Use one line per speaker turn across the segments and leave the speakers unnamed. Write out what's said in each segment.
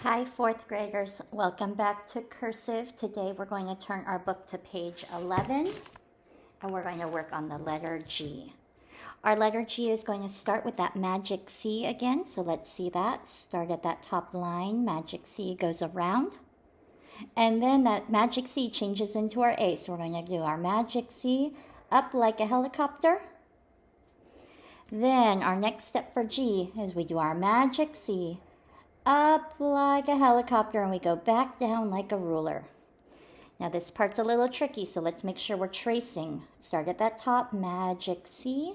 Hi, fourth graders. Welcome back to Cursive. Today we're going to turn our book to page 11 and we're going to work on the letter G. Our letter G is going to start with that magic C again. So let's see that. Start at that top line. Magic C goes around. And then that magic C changes into our A. So we're going to do our magic C up like a helicopter. Then our next step for G is we do our magic C up like a helicopter and we go back down like a ruler. Now this part's a little tricky, so let's make sure we're tracing. Start at that top, magic C,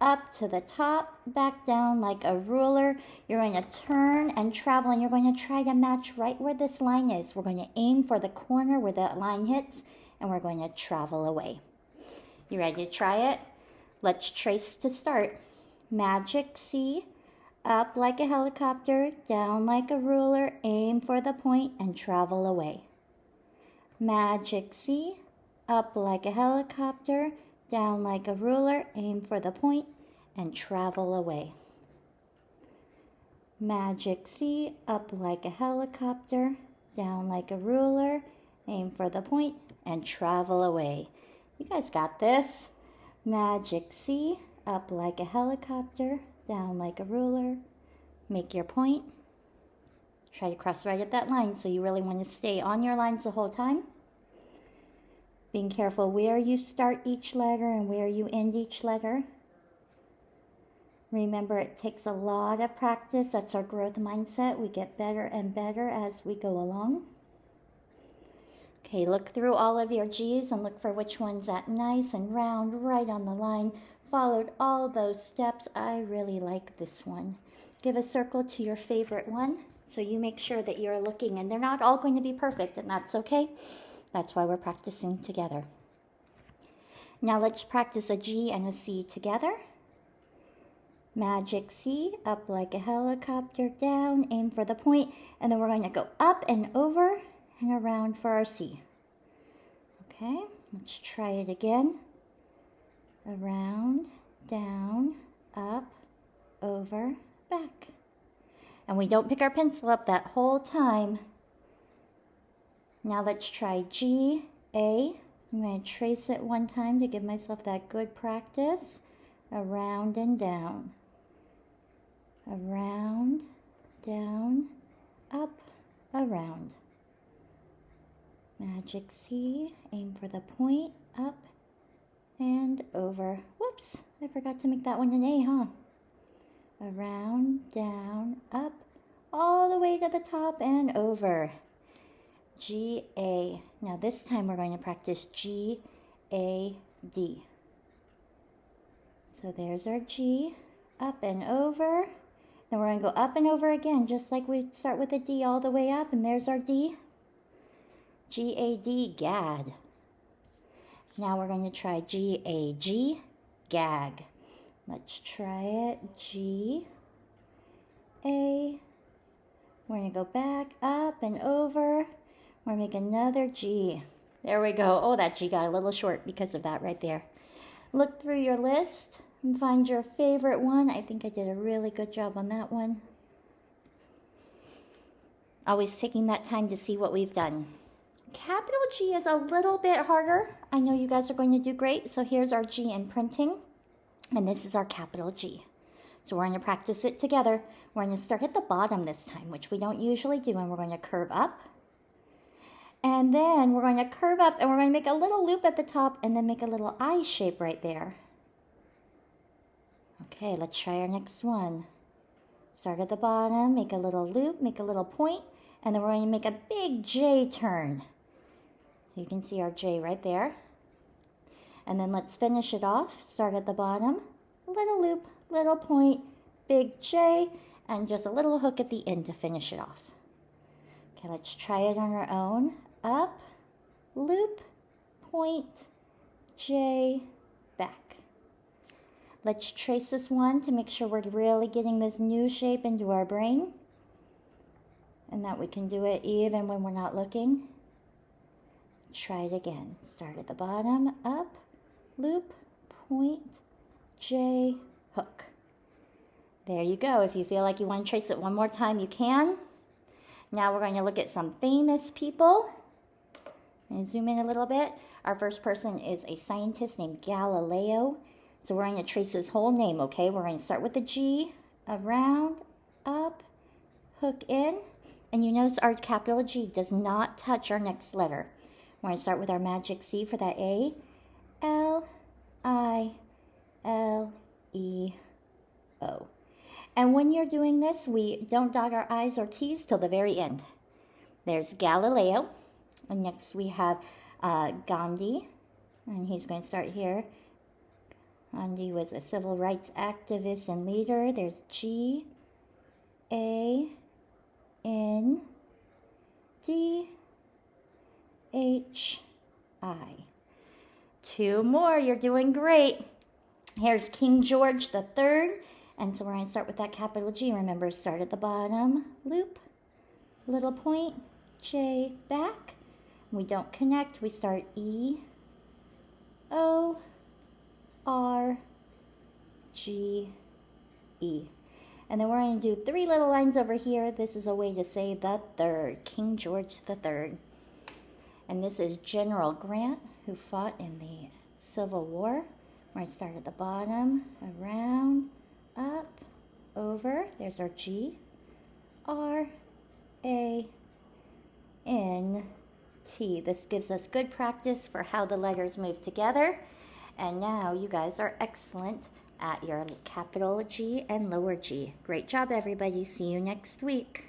up to the top, back down like a ruler. You're going to turn and travel and you're going to try to match right where this line is. We're going to aim for the corner where that line hits and we're going to travel away. You ready to try it? Let's trace to start. Magic C, up like a helicopter, down like a ruler, aim for the point and travel away. Magic C, up like a helicopter, down like a ruler, aim for the point and travel away. Magic C, up like a helicopter, down like a ruler, aim for the point and travel away. You guys got this. Magic C, up like a helicopter, down like a ruler, make your point. Try to cross right at that line, so you really want to stay on your lines the whole time. Being careful where you start each letter and where you end each letter. Remember, it takes a lot of practice. That's our growth mindset. We get better and better as we go along. Okay, look through all of your G's and look for which one's that nice and round right on the line. Followed all those steps. I really like this one. Give a circle to your favorite one so you make sure that you're looking, and they're not all going to be perfect, and that's okay. That's why we're practicing together. Now let's practice a G and a C together. Magic C, up like a helicopter, down, aim for the point, and then we're going to go up and over and around for our C. Okay, let's try it again. Around, down, up, over, back. And we don't pick our pencil up that whole time. Now let's try G, A. I'm going to trace it one time to give myself that good practice. Around and down. Around, down, up, around. Magic C, aim for the point, up, and over. Whoops, I forgot to make that one an A, huh? Around, down, up, all the way to the top and over. G, A. Now this time we're going to practice G, A, D. So there's our G, up and over. Then we're going to go up and over again, just like we start with a D all the way up, and there's our D. G, A, D, gad. Now we're going to try G, A, G, gag. Let's try it. G, A. We're going to go back, up, and over. We're going to make another G. There we go. Oh, that G got a little short because of that right there. Look through your list and find your favorite one. I think I did a really good job on that one. Always taking that time to see what we've done. Capital G is a little bit harder. I know you guys are going to do great. So here's our G in printing. And this is our capital G. So we're going to practice it together. We're going to start at the bottom this time, which we don't usually do. And we're going to curve up. And then we're going to curve up and we're going to make a little loop at the top and then make a little I shape right there. Okay, let's try our next one. Start at the bottom, make a little loop, make a little point, and then we're going to make a big J turn. So you can see our J right there. And then let's finish it off. Start at the bottom, little loop, little point, big J, and just a little hook at the end to finish it off. Okay, let's try it on our own. Up, loop, point, J, back. Let's trace this one to make sure we're really getting this new shape into our brain, and that we can do it even when we're not looking. Try it again. Start at the bottom, up, loop, point, J, hook. There you go. If you feel like you want to trace it one more time, you can. Now we're going to look at some famous people. And zoom in a little bit. Our first person is a scientist named Galileo. So we're going to trace his whole name, okay? We're going to start with the G, around, up, hook in. And you notice our capital G does not touch our next letter. We're going to start with our magic C for that A. L, I, L, E, O. And when you're doing this, we don't dot our I's or T's till the very end. There's Galileo. And next we have Gandhi. And he's going to start here. Gandhi was a civil rights activist and leader. There's G, A, N, D, H, I. Two more. You're doing great. Here's King George III. And so we're going to start with that capital G. Remember, start at the bottom, loop, little point, J, back. We don't connect. We start E, O, R, G, E. And then we're going to do 3 little lines over here. This is a way to say the third, King George III. And this is General Grant, who fought in the Civil War. We're going to start at the bottom, around, up, over. There's our G, R, A, N, T. This gives us good practice for how the letters move together. And now you guys are excellent at your capital G and lower G. Great job, everybody. See you next week.